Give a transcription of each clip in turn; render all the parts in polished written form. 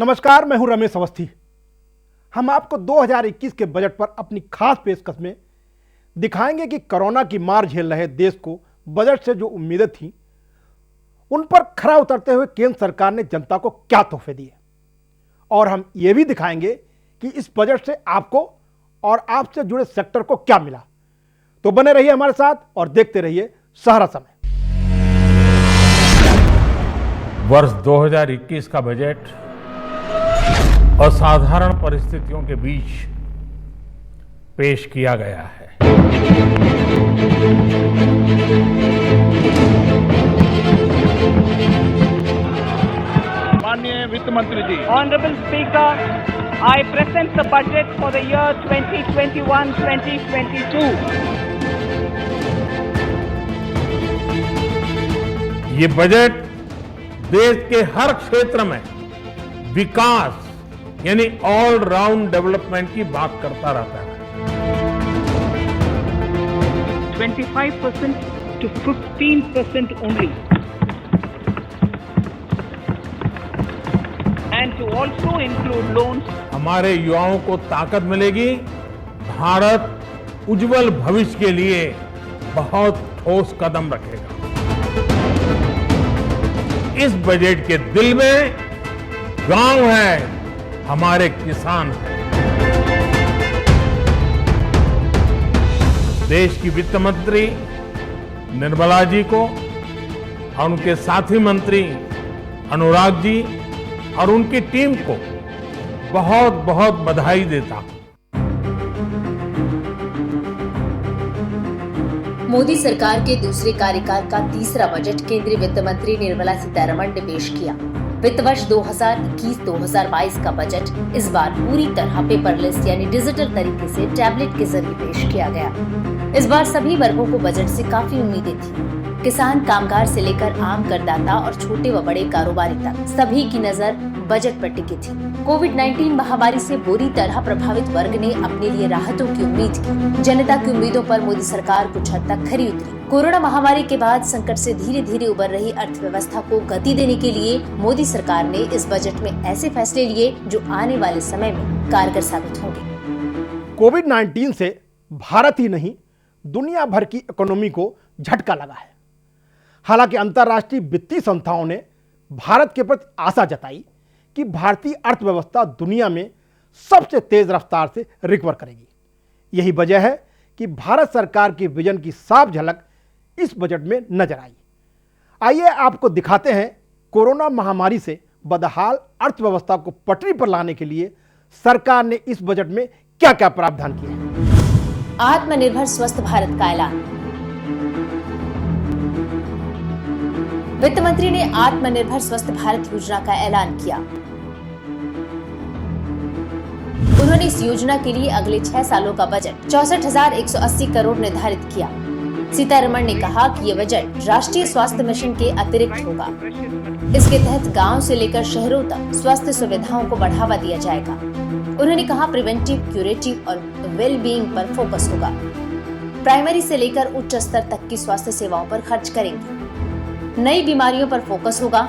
नमस्कार, मैं हूं रमेश अवस्थी। हम आपको 2021 के बजट पर अपनी खास पेशकश में दिखाएंगे कि कोरोना की मार झेल रहे देश को बजट से जो उम्मीदें थीं उन पर खरा उतरते हुए केंद्र सरकार ने जनता को क्या तोहफे दिए, और हम ये भी दिखाएंगे कि इस बजट से आपको और आपसे जुड़े सेक्टर को क्या मिला। तो बने रहिए हमारे साथ और देखते रहिए सहारा समय। वर्ष 2021 का बजट असाधारण परिस्थितियों के बीच पेश किया गया है। माननीय वित्त मंत्री जी, Honorable Speaker, I present the budget for the year 2021-2022. ये बजट देश के हर क्षेत्र में विकास यानी ऑल राउंड डेवलपमेंट की बात करता रहता है। 25% to 15% only. And to also include loans. हमारे युवाओं को ताकत मिलेगी। भारत उज्जवल भविष्य के लिए बहुत ठोस कदम रखेगा। इस बजट के दिल में गांव है, हमारे किसान हैं। देश की वित्त मंत्री निर्मला जी को और उनके साथी मंत्री अनुराग जी और उनकी टीम को बहुत बहुत बधाई देता हूं। मोदी सरकार के दूसरे कार्यकाल का तीसरा बजट केंद्रीय वित्त मंत्री निर्मला सीतारमण ने पेश किया। वित्त वर्ष 2021-2022 का बजट इस बार पूरी तरह पेपरलेस यानी डिजिटल तरीके से टैबलेट के जरिए पेश किया गया। इस बार सभी वर्गों को बजट से काफी उम्मीदें थी। किसान, कामगार से लेकर आम करदाता और छोटे व बड़े कारोबारी तक सभी की नजर बजट पर टिकी थी। कोविड-19 महामारी से बुरी तरह प्रभावित वर्ग ने अपने लिए राहतों की उम्मीद की। जनता की उम्मीदों पर मोदी सरकार कुछ हद तक खरी उतरी। कोरोना महामारी के बाद संकट से धीरे धीरे उबर रही अर्थव्यवस्था को गति देने के लिए मोदी सरकार ने इस बजट में ऐसे फैसले लिए जो आने वाले समय में कारगर साबित होंगे। कोविड-19 से भारत ही नहीं, दुनिया भर की इकोनॉमी को झटका लगा है। हालांकि अंतर्राष्ट्रीय वित्तीय संस्थाओं ने भारत के प्रति आशा जताई कि भारतीय अर्थव्यवस्था दुनिया में सबसे तेज रफ्तार से रिकवर करेगी। यही वजह है कि भारत सरकार की विजन की साफ झलक इस बजट में नजर आई। आइए आपको दिखाते हैं कोरोना महामारी से बदहाल अर्थव्यवस्था को पटरी पर लाने के लिए सरकार ने इस बजट में क्या क्या प्रावधान किए हैं। आत्मनिर्भर स्वस्थ भारत का ऐलान। वित्त मंत्री ने आत्मनिर्भर स्वस्थ भारत योजना का ऐलान किया। उन्होंने इस योजना के लिए अगले 6 सालों का बजट 64,180 करोड़ निर्धारित किया। सीतारमण ने कहा कि ये बजट राष्ट्रीय स्वास्थ्य मिशन के अतिरिक्त होगा। इसके तहत गांव से लेकर शहरों तक स्वास्थ्य सुविधाओं को बढ़ावा दिया जाएगा। उन्होंने कहा प्रिवेंटिव, क्यूरेटिव और वेल बीइंग पर फोकस होगा। प्राइमरी से लेकर उच्च स्तर तक की स्वास्थ्य सेवाओं पर खर्च करेंगे। नई बीमारियों पर फोकस होगा।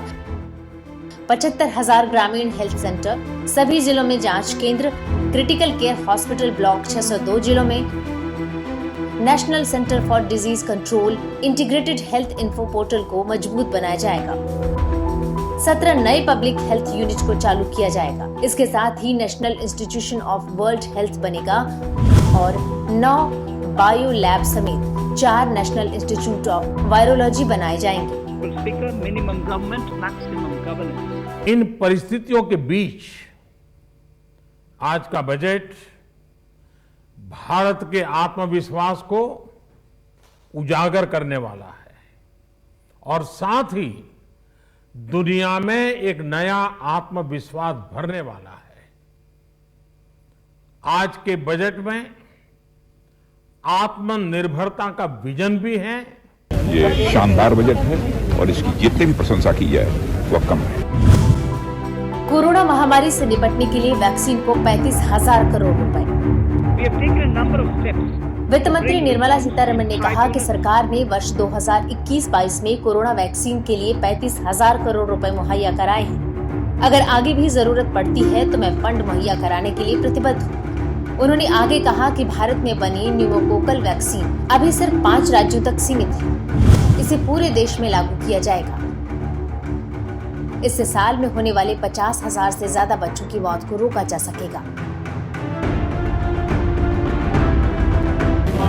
75,000 ग्रामीण हेल्थ सेंटर, सभी जिलों में जांच केंद्र, क्रिटिकल केयर हॉस्पिटल ब्लॉक 602 जिलों में, national centre for disease control, integrated health info portal को मजबूत बनाया जाएगा। 17 नए पब्लिक हेल्थ यूनिट को चालू किया जाएगा। इसके साथ ही national institution of world health बनेगा और 9 बायो लैब समेत 4 नेशनल इंस्टीट्यूट ऑफ वायरोलॉजी बनाए जाएंगे। Minimum government, maximum governance. इन परिस्थितियों के बीच आज का बजट भारत के आत्मविश्वास को उजागर करने वाला है और साथ ही दुनिया में एक नया आत्मविश्वास भरने वाला है। आज के बजट में आत्मनिर्भरता का विजन भी है। ये शानदार बजट है और इसकी जितनी भी प्रशंसा की जाए वह कम है। कोरोना महामारी से निपटने के लिए वैक्सीन को 35,000 करोड़ रुपए। We have taken a number of steps. वित्त मंत्री निर्मला सीतारमण ने कहा कि सरकार ने वर्ष 2021-22 में कोरोना वैक्सीन के लिए 35,000 करोड़ रुपए मुहैया कराए हैं। अगर आगे भी जरूरत पड़ती है तो मैं फंड मुहैया कराने के लिए प्रतिबद्ध हूँ। उन्होंने आगे कहा कि भारत में बनी न्यूमोकोकल वैक्सीन अभी सिर्फ 5 राज्यों तक सीमित है। इसे पूरे देश में लागू किया जाएगा। इससे साल में होने वाले 50,000 से ज्यादा बच्चों की मौत को रोका जा सकेगा।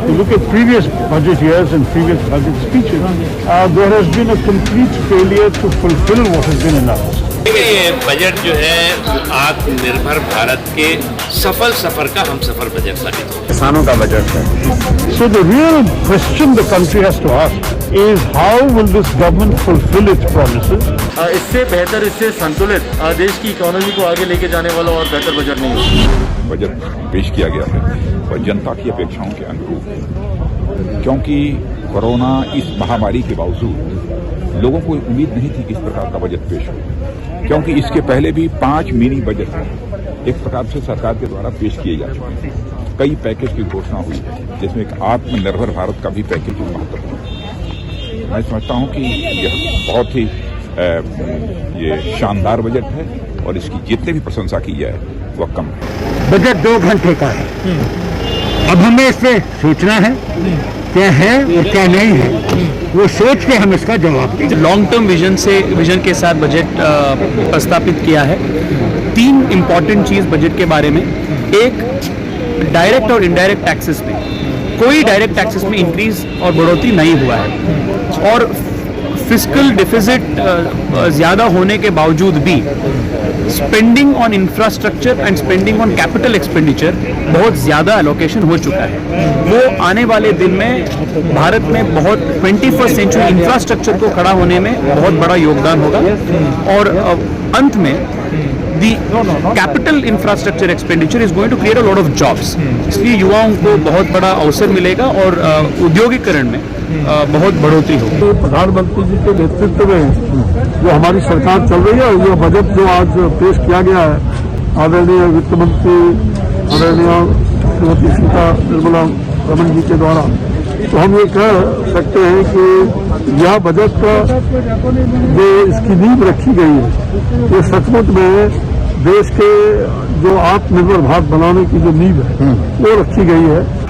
You look at previous budget years and previous budget speeches, there has been a complete failure to fulfill what has been announced. ये बजट जो है आत्मनिर्भर भारत के सफल सफर का हम सफर बजट साबित हो। किसानों का बजट है। So the real question the country has to ask is how will this government fulfill its promises? इससे बेहतर, इससे संतुलित देश की इकोनॉमी को आगे लेके जाने वाला और बेहतर बजट नहीं होगा। बजट पेश किया गया है और जनता की अपेक्षाओं के अनुरूप है, क्योंकि कोरोना इस महामारी के बावजूद लोगों को उम्मीद नहीं थी कि इस प्रकार का बजट पेश हो, क्योंकि इसके पहले भी 5 मिनी बजट एक प्रकार से सरकार के द्वारा पेश किए जा चुके हैं। कई पैकेज की घोषणा हुई है, जिसमें एक आत्मनिर्भर भारत का भी पैकेज महत्वपूर्ण है। मैं समझता हूं कि यह बहुत ही ये शानदार बजट है और इसकी जितने भी प्रशंसा की जाए वह कम है। बजट 2 घंटे का है। अब हमें इससे सोचना है क्या है और क्या नहीं है, वो सोच के हम इसका जवाब देंगे। लॉन्ग टर्म विजन के साथ बजट प्रस्तावित किया है। 3 इम्पॉर्टेंट चीज बजट के बारे में। एक, डायरेक्ट और इनडायरेक्ट टैक्सेस में कोई डायरेक्ट टैक्सेस में इंक्रीज और बढ़ोतरी नहीं हुआ है, और फिस्कल डिफिसिट ज्यादा होने के बावजूद भी spending on infrastructure and spending on capital expenditure बहुत ज्यादा एलोकेशन हो चुका है। वो आने वाले दिन में भारत में बहुत 21st सेंचुरी इंफ्रास्ट्रक्चर को खड़ा होने में बहुत बड़ा योगदान होगा। और अंत में the capital infrastructure expenditure is going to create a lot of jobs. इसलिए युवाओं को बहुत बड़ा अवसर मिलेगा और औद्योगिकरण में बहुत बढ़ोतरी होगी। प्रधानमंत्री जी के नेतृत्व में जो हमारी सरकार चल रही है, ये बजट जो आज पेश किया गया है आदरणीय वित्त मंत्री आदरणीय श्रीमती निर्मला रमन जी के द्वारा, तो हम ये कह सकते हैं कि यह बजट का जो इसकी नींव रखी गई है, ये सचमुच में देश के जो आत्मनिर्भर भारत बनाने की जो नींव है वो रखी गई है।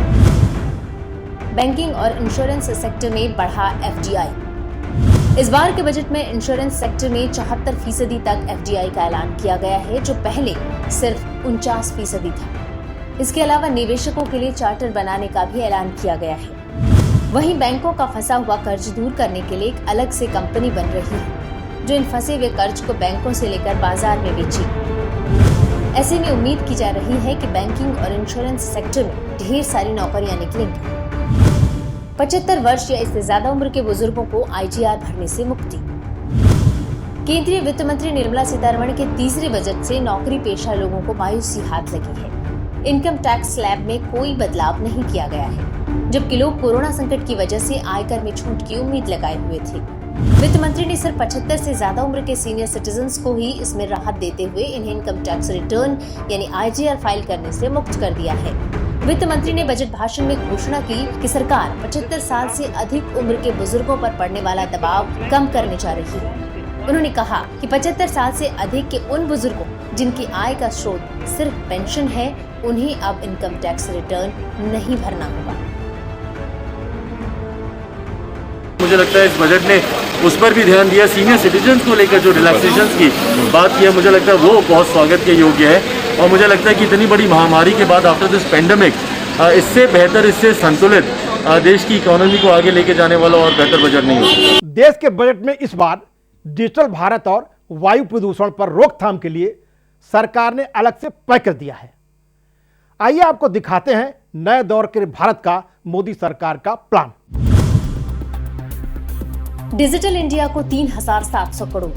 बैंकिंग और इंश्योरेंस सेक्टर में बढ़ा FDI। इस बार के बजट में इंश्योरेंस सेक्टर में 74% तक FDI का ऐलान किया गया है, जो पहले सिर्फ 49% था। इसके अलावा निवेशकों के लिए चार्टर बनाने का भी ऐलान किया गया है। वहीं बैंकों का फंसा हुआ कर्ज दूर करने के लिए एक अलग से कंपनी बन रही है, जो इन फंसे हुए कर्ज को बैंकों से लेकर बाजार में बेचेगी। ऐसे में उम्मीद की जा रही है कि बैंकिंग और इंश्योरेंस सेक्टर में ढेर सारी नौकरियां निकलेंगी। 75 वर्ष या इससे ज्यादा उम्र के बुजुर्गों को ITR भरने से मुक्ति। केंद्रीय वित्त मंत्री निर्मला सीतारमण के तीसरे बजट से नौकरी पेशा लोगों को मायूसी हाथ लगी है। इनकम टैक्स स्लैब में कोई बदलाव नहीं किया गया है, जबकि लोग कोरोना संकट की वजह से आयकर में छूट की उम्मीद लगाए हुए थे। वित्त मंत्री ने सिर्फ 75 से ज्यादा उम्र के सीनियर सिटीजन्स को ही इसमें राहत देते हुए इन्हें इनकम टैक्स रिटर्न यानी ITR फाइल करने से मुक्त कर दिया है। वित्त मंत्री ने बजट भाषण में घोषणा की कि सरकार 75 साल से अधिक उम्र के बुजुर्गों पर पड़ने वाला दबाव कम करने जा रही है। उन्होंने कहा कि 75 साल से अधिक के उन बुजुर्गों जिनकी आय का स्रोत सिर्फ पेंशन है, उन्हें अब इनकम टैक्स रिटर्न नहीं भरना होगा। मुझे लगता है इस बजट ने उस पर भी ध्यान दिया। सीनियर सिटीजन्स को लेकर जो रिलैक्सेशन की बात की है, मुझे लगता है वो बहुत स्वागत के योग्य है। और मुझे लगता है कि इतनी बड़ी महामारी के बाद आफ्टर दिस पेंडेमिक इससे बेहतर, इससे संतुलित देश की इकोनॉमी को आगे लेके जाने वाला और बेहतर बजट नहीं होगा। देश के बजट में इस बार डिजिटल भारत और वायु प्रदूषण पर रोकथाम के लिए सरकार ने अलग से पैकेज दिया है। आइए आपको दिखाते हैं नए दौर के भारत का मोदी सरकार का प्लान। डिजिटल इंडिया को 3,700 करोड़।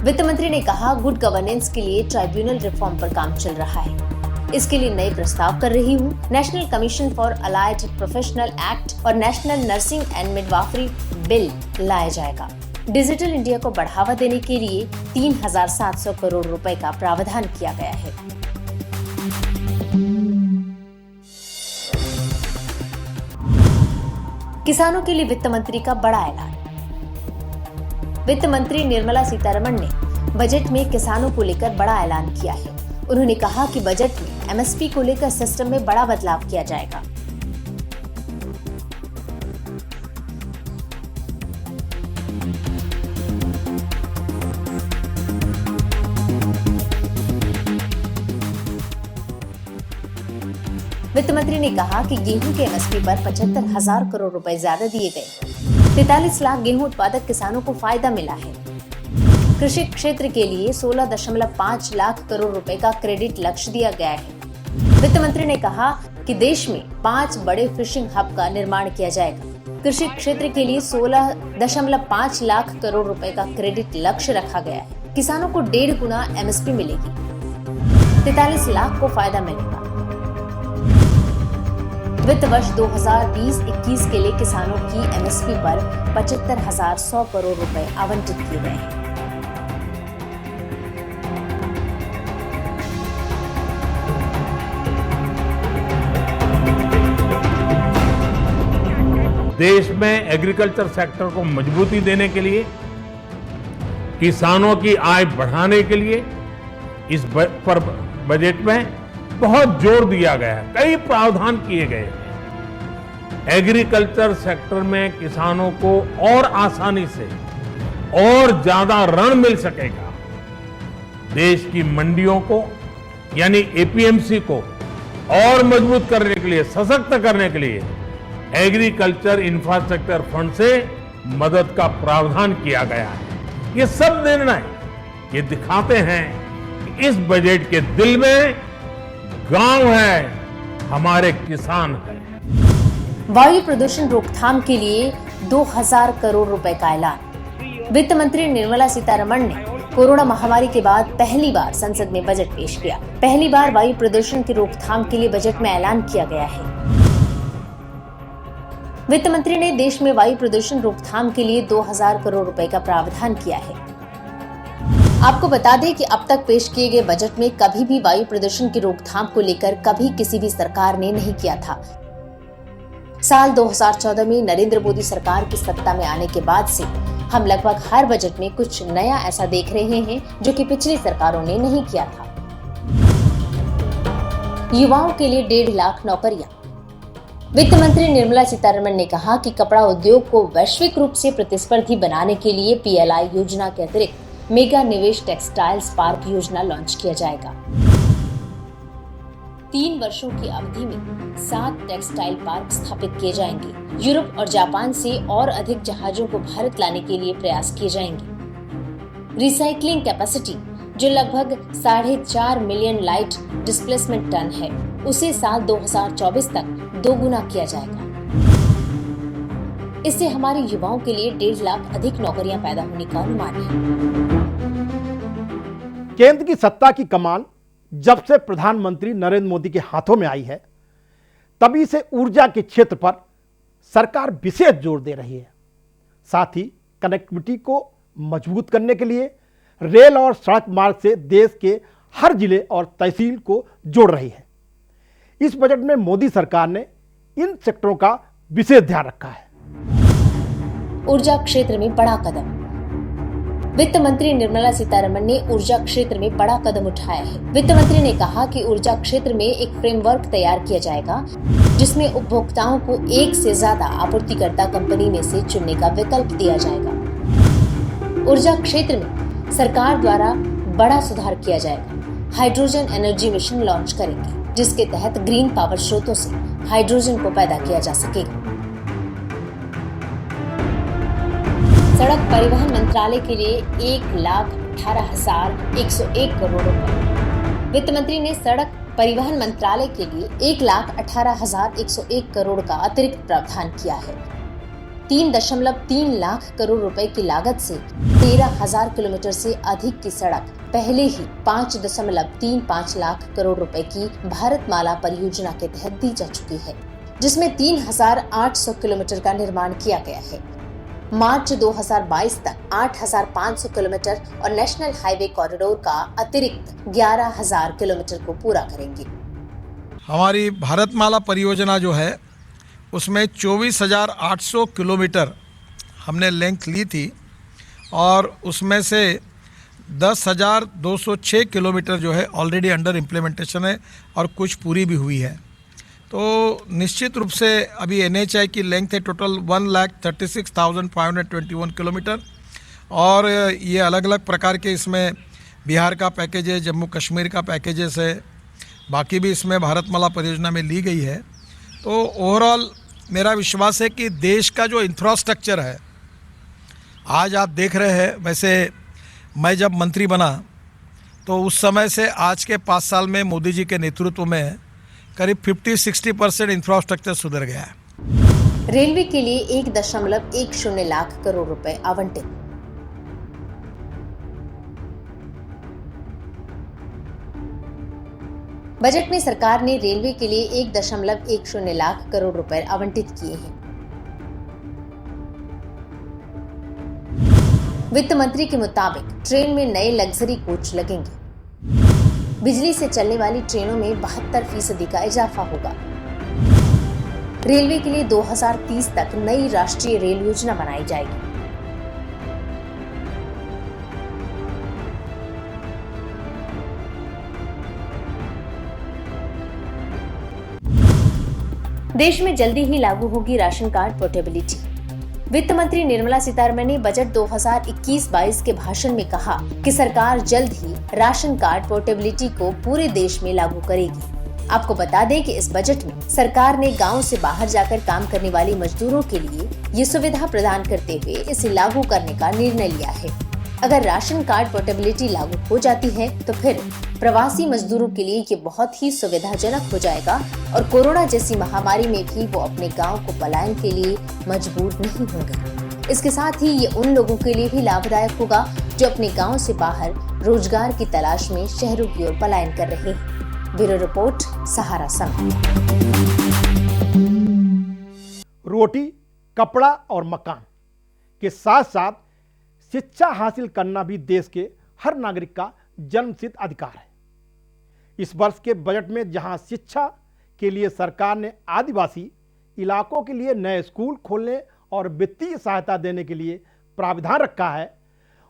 वित्त मंत्री ने कहा, गुड गवर्नेंस के लिए ट्राइब्यूनल रिफॉर्म पर काम चल रहा है। इसके लिए नए प्रस्ताव कर रही हूँ। National commission for allied professional act और national nursing and midwifery bill लाया जाएगा। डिजिटल इंडिया को बढ़ावा देने के लिए 3,700 करोड़ रुपए का प्रावधान किया गया है। किसानों के लिए वित्त मंत्री का बड़ा ऐलान। वित्त मंत्री निर्मला सीतारमण ने बजट में किसानों को लेकर बड़ा ऐलान किया है। उन्होंने कहा कि बजट में एमएसपी को लेकर सिस्टम में बड़ा बदलाव किया जाएगा। वित्त मंत्री ने कहा कि गेहूं के एमएसपी पर 75,000 करोड़ रुपए ज्यादा दिए गए। 43 लाख गेहूं उत्पादक किसानों को फायदा मिला है। कृषि क्षेत्र के लिए 16.5 लाख करोड़ रुपए का क्रेडिट लक्ष्य दिया गया है। वित्त मंत्री ने कहा कि देश में 5 बड़े फिशिंग हब का निर्माण किया जाएगा। कृषि क्षेत्र के लिए 16.5 लाख करोड़ रुपए का क्रेडिट लक्ष्य रखा गया है। किसानों को 1.5 गुना एमएसपी मिलेगी। 43 लाख को फायदा मिलेगा। वित्त वर्ष 2020-21 के लिए किसानों की एमएसपी पर 75,100 करोड़ रुपए आवंटित किए गए हैं। देश में एग्रीकल्चर सेक्टर को मजबूती देने के लिए, किसानों की आय बढ़ाने के लिए इस पर बजट में बहुत जोर दिया गया है। कई प्रावधान किए गए हैं। एग्रीकल्चर सेक्टर में किसानों को और आसानी से और ज्यादा ऋण मिल सकेगा। देश की मंडियों को यानी एपीएमसी को और मजबूत करने के लिए, सशक्त करने के लिए एग्रीकल्चर इंफ्रास्ट्रक्चर फंड से मदद का प्रावधान किया गया है। ये सब निर्णय ये दिखाते हैं कि इस बजट के दिल में गांव है, हमारे किसान है। वायु प्रदूषण रोकथाम के लिए 2000 करोड़ रुपए का ऐलान। वित्त मंत्री निर्मला सीतारमण ने कोरोना महामारी के बाद पहली बार संसद में बजट पेश किया। पहली बार वायु प्रदूषण की रोकथाम के लिए बजट में ऐलान किया गया है। वित्त मंत्री ने देश में वायु प्रदूषण रोकथाम के लिए 2000 करोड़ रुपए का प्रावधान किया है। आपको बता दें कि अब तक पेश किए गए बजट में कभी भी वायु प्रदूषण की रोकथाम को लेकर कभी किसी भी सरकार ने नहीं किया था। साल 2014 में नरेंद्र मोदी सरकार की सत्ता में आने के बाद से हम लगभग हर बजट में कुछ नया ऐसा देख रहे हैं जो कि पिछली सरकारों ने नहीं किया था। युवाओं के लिए 1.5 लाख नौकरियां। वित्त मंत्री निर्मला सीतारमण ने कहा कि कपड़ा उद्योग को वैश्विक रूप से प्रतिस्पर्धी बनाने के लिए पीएलआई योजना के अतिरिक्त मेगा निवेश टेक्सटाइल्स पार्क योजना लॉन्च किया जाएगा। 3 वर्षों की अवधि में 7 टेक्सटाइल पार्क स्थापित किए जाएंगे। यूरोप और जापान से और अधिक जहाजों को भारत लाने के लिए प्रयास किए जाएंगे। रिसाइकलिंग कैपेसिटी जो लगभग 4.5 मिलियन लाइट डिस्प्लेसमेंट टन है, उसे साल 2024 तक 2 गुना किया जाएगा। इससे हमारे युवाओं के लिए 1.5 लाख अधिक नौकरियां पैदा होने का अनुमान है। केंद्र की सत्ता की कमान जब से प्रधानमंत्री नरेंद्र मोदी के हाथों में आई है, तभी से ऊर्जा के क्षेत्र पर सरकार विशेष जोर दे रही है। साथ ही कनेक्टिविटी को मजबूत करने के लिए रेल और सड़क मार्ग से देश के हर जिले और तहसील को जोड़ रही है। इस बजट में मोदी सरकार ने इन सेक्टरों का विशेष ध्यान रखा है। ऊर्जा क्षेत्र में बड़ा कदम। वित्त मंत्री निर्मला सीतारमण ने ऊर्जा क्षेत्र में बड़ा कदम उठाया है। वित्त मंत्री ने कहा कि ऊर्जा क्षेत्र में एक फ्रेमवर्क तैयार किया जाएगा, जिसमें उपभोक्ताओं को एक से ज्यादा आपूर्तिकर्ता कंपनी में से चुनने का विकल्प दिया जाएगा। ऊर्जा क्षेत्र में सरकार द्वारा बड़ा सुधार किया जाएगा। हाइड्रोजन एनर्जी मिशन लॉन्च करेंगे, जिसके तहत ग्रीन पावर स्रोतों से हाइड्रोजन को पैदा किया जा सकेगा। सड़क परिवहन मंत्रालय के लिए 1,18,101 करोड़ रुपए। वित्त मंत्री ने सड़क परिवहन मंत्रालय के लिए 1,18,101 करोड़ का अतिरिक्त प्रावधान किया है। 3.3 लाख करोड़ रुपए की लागत से 13,000 किलोमीटर से अधिक की सड़क पहले ही 5.35 लाख करोड़ रुपए की भारतमाला परियोजना के तहत दी जा चुकी है, जिसमें 3,800 किलोमीटर का निर्माण किया गया है। मार्च 2022 तक 8,500 किलोमीटर और नेशनल हाईवे कॉरिडोर का अतिरिक्त 11,000 किलोमीटर को पूरा करेंगे। हमारी भारतमाला परियोजना जो है उसमें 24,800 किलोमीटर हमने लेंथ ली थी और उसमें से 10,206 किलोमीटर जो है ऑलरेडी अंडर इम्प्लीमेंटेशन है और कुछ पूरी भी हुई है। तो निश्चित रूप से अभी NHAI की लेंथ है टोटल 1,36,521 किलोमीटर और ये अलग अलग प्रकार के इसमें बिहार का पैकेज है, जम्मू कश्मीर का पैकेजेस है, बाकी भी इसमें भारतमाला परियोजना में ली गई है। तो ओवरऑल मेरा विश्वास है कि देश का जो इंफ्रास्ट्रक्चर है, आज आप देख रहे हैं, वैसे मैं जब मंत्री बना तो उस समय से आज के 5 साल में मोदी जी के नेतृत्व में करीब 50-60% इंफ्रास्ट्रक्चर सुधर गया है। रेलवे के लिए 1.10 लाख करोड़ रुपए आवंटित। बजट में सरकार ने रेलवे के लिए 1.10 लाख करोड़ रुपए आवंटित किए हैं। वित्त मंत्री के मुताबिक ट्रेन में नए लग्जरी कोच लगेंगे। बिजली से चलने वाली ट्रेनों में 72% का इजाफा होगा। रेलवे के लिए 2030 तक नई राष्ट्रीय रेल योजना बनाई जाएगी। देश में जल्दी ही लागू होगी राशन कार्ड पोर्टेबिलिटी। वित्त मंत्री निर्मला सीतारमण ने बजट 2021-22 के भाषण में कहा कि सरकार जल्द ही राशन कार्ड पोर्टेबिलिटी को पूरे देश में लागू करेगी। आपको बता दें कि इस बजट में सरकार ने गांव से बाहर जाकर काम करने वाले मजदूरों के लिए ये सुविधा प्रदान करते हुए इसे लागू करने का निर्णय लिया है। अगर राशन कार्ड पोर्टेबिलिटी लागू हो जाती है तो फिर प्रवासी मजदूरों के लिए ये बहुत ही सुविधाजनक हो जाएगा और कोरोना जैसी महामारी में भी वो अपने गांव को पलायन के लिए मजबूर नहीं होंगे। इसके साथ ही ये उन लोगों के लिए भी लाभदायक होगा जो अपने गांव से बाहर रोजगार की तलाश में शहरों की ओर पलायन कर रहे हैं। ब्यूरो रिपोर्ट, सहारा समय। रोटी, कपड़ा और मकान के साथ साथ शिक्षा हासिल करना भी देश के हर नागरिक का जन्मसिद्ध अधिकार है। इस वर्ष के बजट में जहां शिक्षा के लिए सरकार ने आदिवासी इलाकों के लिए नए स्कूल खोलने और वित्तीय सहायता देने के लिए प्रावधान रखा है,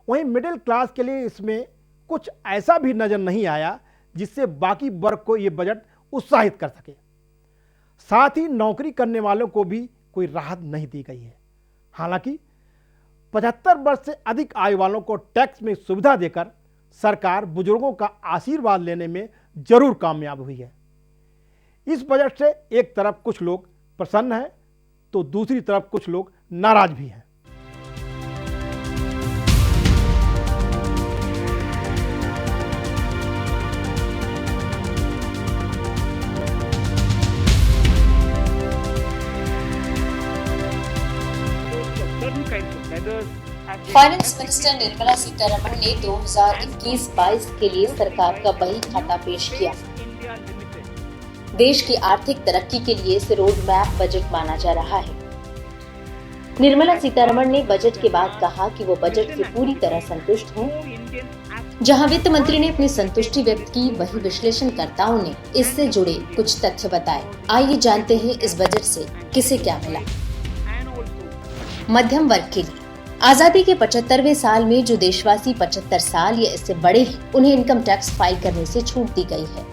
वहीं मिडिल क्लास के लिए इसमें कुछ ऐसा भी नजर नहीं आया जिससे बाकी वर्ग को ये बजट उत्साहित कर सके। साथ ही नौकरी करने वालों को भी कोई राहत नहीं दी गई है। हालांकि 75 वर्ष से अधिक आयु वालों को टैक्स में सुविधा देकर सरकार बुजुर्गों का आशीर्वाद लेने में जरूर कामयाब हुई है। इस बजट से एक तरफ कुछ लोग प्रसन्न हैं तो दूसरी तरफ कुछ लोग नाराज भी हैं। फाइनेंस मिनिस्टर निर्मला सीतारमण ने 2021-22 के लिए सरकार का बही खाता पेश किया। देश की आर्थिक तरक्की के लिए इसे रोड मैप बजट माना जा रहा है। निर्मला सीतारमण ने बजट के बाद कहा कि वो बजट से पूरी तरह संतुष्ट हैं। जहां वित्त मंत्री ने अपनी संतुष्टि व्यक्त की, वहीं विश्लेषणकर्ताओं ने इससे जुड़े कुछ तथ्य बताए। आइए जानते हैं इस बजट से किसे क्या मिला। मध्यम वर्ग के लिए आजादी के 75वें साल में जो देशवासी 75 साल या इससे बड़े हैं, उन्हें इनकम टैक्स फाइल करने से छूट दी गई है।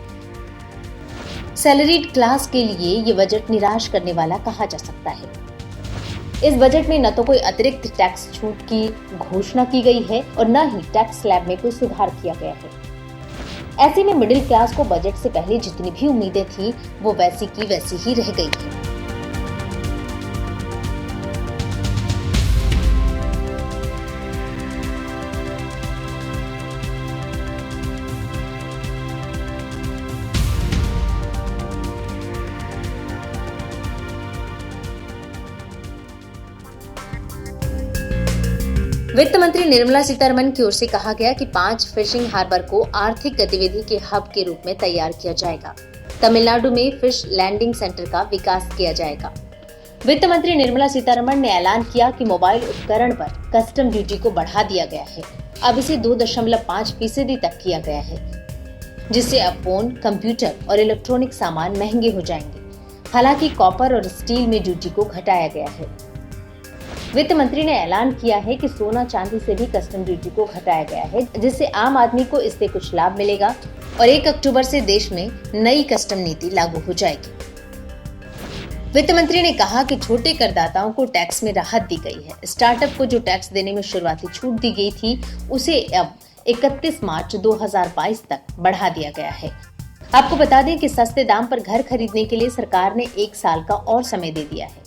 सैलरीड क्लास के लिए ये बजट निराश करने वाला कहा जा सकता है। इस बजट में न तो कोई अतिरिक्त टैक्स छूट की घोषणा की गई है और न ही टैक्स स्लैब में कोई सुधार किया गया है। ऐसे में मिडिल क्लास को बजट से पहले जितनी भी उम्मीदें थी वो वैसी की वैसी ही रह गई है। वित्त मंत्री निर्मला सीतारमण की ओर से कहा गया कि 5 फिशिंग हार्बर को आर्थिक गतिविधि के हब के रूप में तैयार किया जाएगा। तमिलनाडु में फिश लैंडिंग सेंटर का विकास किया जाएगा। वित्त मंत्री निर्मला सीतारमण ने ऐलान किया कि मोबाइल उपकरण पर कस्टम ड्यूटी को बढ़ा दिया गया है। अब इसे 2.5% तक किया गया है, जिससे अब फोन, कंप्यूटर और इलेक्ट्रॉनिक सामान महंगे हो जाएंगे। हालांकि कॉपर और स्टील में ड्यूटी को घटाया गया है। वित्त मंत्री ने ऐलान किया है कि सोना चांदी से भी कस्टम ड्यूटी को घटाया गया है, जिससे आम आदमी को इससे कुछ लाभ मिलेगा और 1 अक्टूबर से देश में नई कस्टम नीति लागू हो जाएगी। वित्त मंत्री ने कहा कि छोटे करदाताओं को टैक्स में राहत दी गई है। स्टार्टअप को जो टैक्स देने में शुरुआती छूट दी गई थी, उसे अब 31 मार्च 2022 तक बढ़ा दिया गया है। आपको बता दें कि सस्ते दाम पर घर खरीदने के लिए सरकार ने 1 साल का और समय दे दिया है।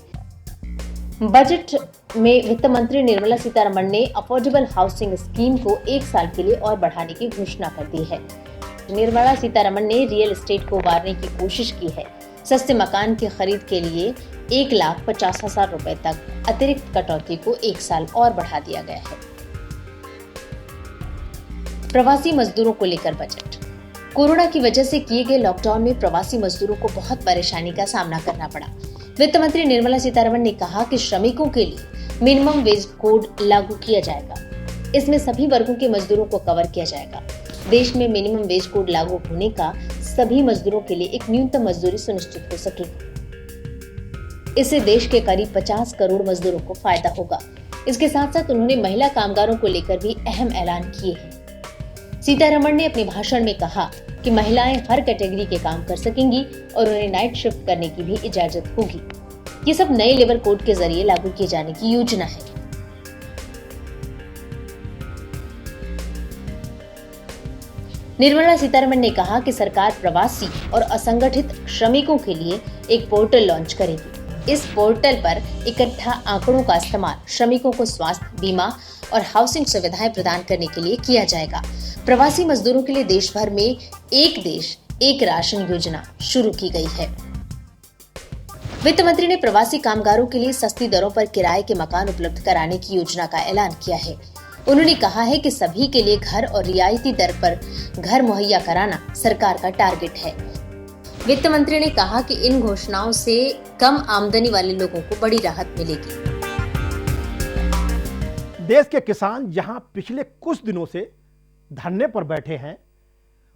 बजट में वित्त मंत्री निर्मला सीतारमण ने अफोर्डेबल हाउसिंग स्कीम को 1 साल के लिए और बढ़ाने की घोषणा कर दी है। निर्मला सीतारमण ने रियल एस्टेट को उभारने की कोशिश की है। सस्ते मकान की खरीद के लिए 1,50,000 रुपए तक अतिरिक्त कटौती को 1 साल और बढ़ा दिया गया है। प्रवासी मजदूरों को लेकर बजट। कोरोना की वजह से किए गए लॉकडाउन में प्रवासी मजदूरों को बहुत परेशानी का सामना करना पड़ा। वित्त मंत्री निर्मला सीतारमण ने कहा कि श्रमिकों के लिए मिनिमम वेज कोड लागू किया जाएगा। इसमें सभी वर्गों के मजदूरों को कवर किया जाएगा। देश में मिनिमम वेज कोड लागू होने का सभी मजदूरों के लिए एक न्यूनतम मजदूरी सुनिश्चित हो सकेगी। इससे देश के करीब 50 करोड़ मजदूरों को फायदा होगा। इसके साथ साथ उन्होंने महिला कामगारों को लेकर भी अहम ऐलान किए हैं। सीतारमण ने अपने भाषण में कहा कि महिलाएं हर कैटेगरी के काम कर सकेंगी और उन्हें नाइट शिफ्ट करने की भी इजाजत होगी। ये सब नए लेबर कोड के जरिए लागू किए जाने की योजना है। निर्मला सीतारमण ने कहा कि सरकार प्रवासी और असंगठित श्रमिकों के लिए एक पोर्टल लॉन्च करेगी। इस पोर्टल पर इकट्ठा आंकड़ों का इस्तेमाल श्रमिकों को स्वास्थ्य बीमा और हाउसिंग सुविधाएं प्रदान करने के लिए किया जाएगा। प्रवासी मजदूरों के लिए देश भर में एक देश एक राशन योजना शुरू की गई है। वित्त मंत्री ने प्रवासी कामगारों के लिए सस्ती दरों पर किराए के मकान उपलब्ध कराने की योजना का ऐलान किया है। उन्होंने कहा है कि सभी के लिए घर और रियायती दर पर घर मुहैया कराना सरकार का टारगेट है। वित्त मंत्री ने कहा कि इन घोषणाओं से कम आमदनी वाले लोगों को बड़ी राहत मिलेगी। देश के किसान जहां पिछले कुछ दिनों से धरने पर बैठे हैं,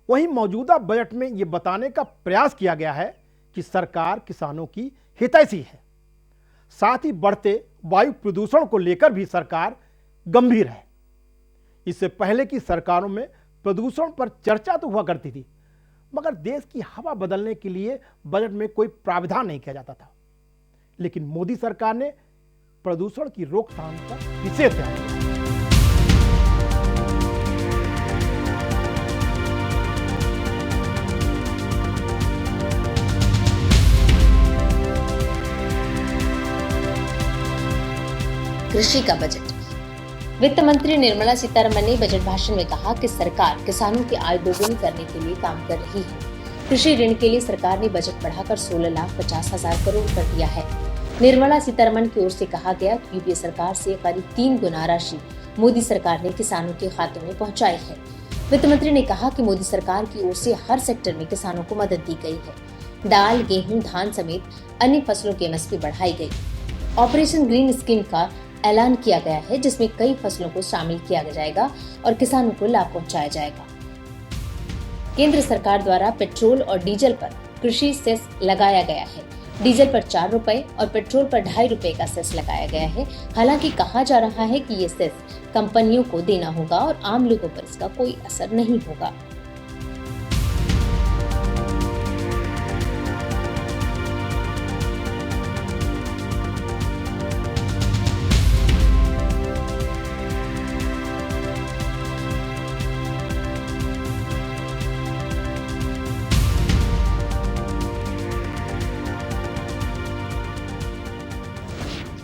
वहीं मौजूदा बजट में ये बताने का प्रयास किया गया है कि सरकार किसानों की हितैषी है। साथ ही बढ़ते वायु प्रदूषण को लेकर भी सरकार गंभीर है। इससे पहले की सरकारों में प्रदूषण पर चर्चा तो हुआ करती थी, मगर देश की हवा बदलने के लिए बजट में कोई प्रावधान नहीं किया जाता था। लेकिन मोदी सरकार ने प्रदूषण की रोकथाम पर विशेष ध्यान दिया। कृषि का बजट। वित्त मंत्री निर्मला सीतारमण ने बजट भाषण में कहा कि सरकार किसानों की आय दोगुनी करने के लिए काम कर रही है। कृषि ऋण के लिए सरकार ने बजट बढ़ाकर 16,50,000 करोड़ कर दिया है। निर्मला सीतारमण की ओर से कहा गया कि यूपीए सरकार से करीब 3 गुना राशि मोदी सरकार ने किसानों के खातों में पहुंचाई है। वित्त मंत्री ने कहा कि मोदी सरकार की ओर से हर सेक्टर में किसानों को मदद दी गई है। दाल, गेहूं, धान समेत अन्य फसलों की एमएसपी बढ़ाई गई। ऑपरेशन ग्रीन स्कीम का ऐलान किया गया है, जिसमें कई फसलों को शामिल किया जाएगा और किसानों को लाभ पहुंचाया जाएगा। केंद्र सरकार द्वारा पेट्रोल और डीजल पर कृषि सेस लगाया गया है। डीजल पर 4 रुपए और पेट्रोल पर 2.5 रुपए का सेस लगाया गया है। हालांकि कहा जा रहा है कि ये सेस कंपनियों को देना होगा और आम लोगों पर इसका कोई असर नहीं होगा।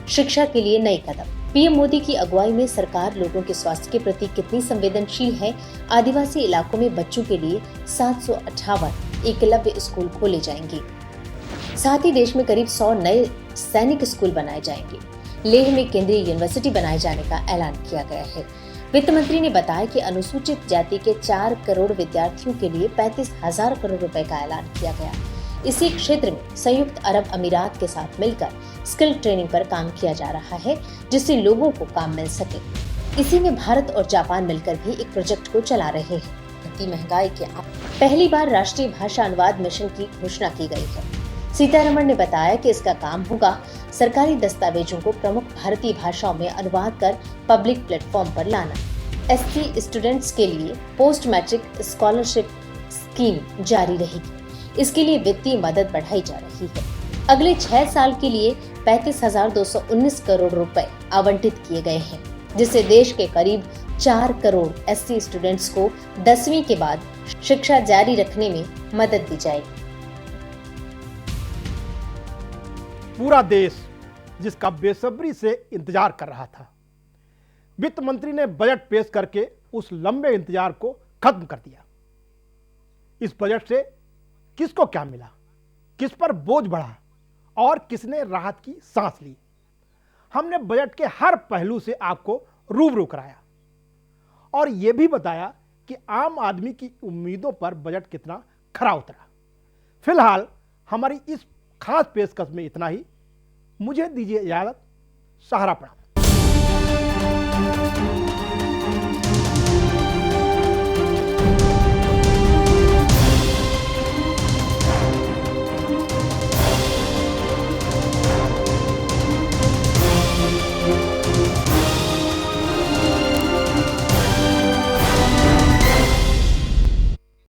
शिक्षा के लिए नए कदम। पीएम मोदी की अगुवाई में सरकार लोगों के स्वास्थ्य के प्रति कितनी संवेदनशील है। आदिवासी इलाकों में बच्चों के लिए 758 एकलव्य स्कूल खोले जाएंगे। साथ ही देश में करीब 100 नए सैनिक स्कूल बनाए जाएंगे। लेह में केंद्रीय यूनिवर्सिटी बनाए जाने का ऐलान किया गया है। वित्त मंत्री ने बताया कि अनुसूचित जाति के 4 करोड़ विद्यार्थियों के लिए 35,000 करोड़ रुपए का ऐलान किया गया। इसी क्षेत्र में संयुक्त अरब अमीरात के साथ मिलकर स्किल ट्रेनिंग पर काम किया जा रहा है, जिससे लोगों को काम मिल सके। इसी में भारत और जापान मिलकर भी एक प्रोजेक्ट को चला रहे हैं। महंगाई के पहली बार राष्ट्रीय भाषा अनुवाद मिशन की घोषणा की गई है। सीतारमण ने बताया कि इसका काम होगा सरकारी दस्तावेजों को प्रमुख भारतीय भाषाओं में अनुवाद कर पब्लिक प्लेटफॉर्म पर लाना। एससी स्टूडेंट्स के लिए पोस्ट मैट्रिक स्कॉलरशिप स्कीम जारी रहेगी। इसके लिए वित्तीय मदद बढ़ाई जा रही है। अगले 6 साल के लिए 35,219 करोड़ रुपए आवंटित किए गए हैं, जिससे देश के करीब 4 करोड़ एससी स्टूडेंट्स को 10वीं के बाद शिक्षा जारी रखने में मदद दी जाएगी। पूरा देश जिसका बेसब्री से इंतजार कर रहा था, वित्त मंत्री ने बजट पेश करके उस लंबे इंतजार को खत्म कर दिया। इस बजट से किसको क्या मिला, किस पर बोझ बढ़ा और किसने राहत की सांस ली, हमने बजट के हर पहलू से आपको रूबरू कराया और यह भी बताया कि आम आदमी की उम्मीदों पर बजट कितना खरा उतरा। फिलहाल हमारी इस खास पेशकश में इतना ही। मुझे दीजिए इजाजत। सहारा प्रणाम।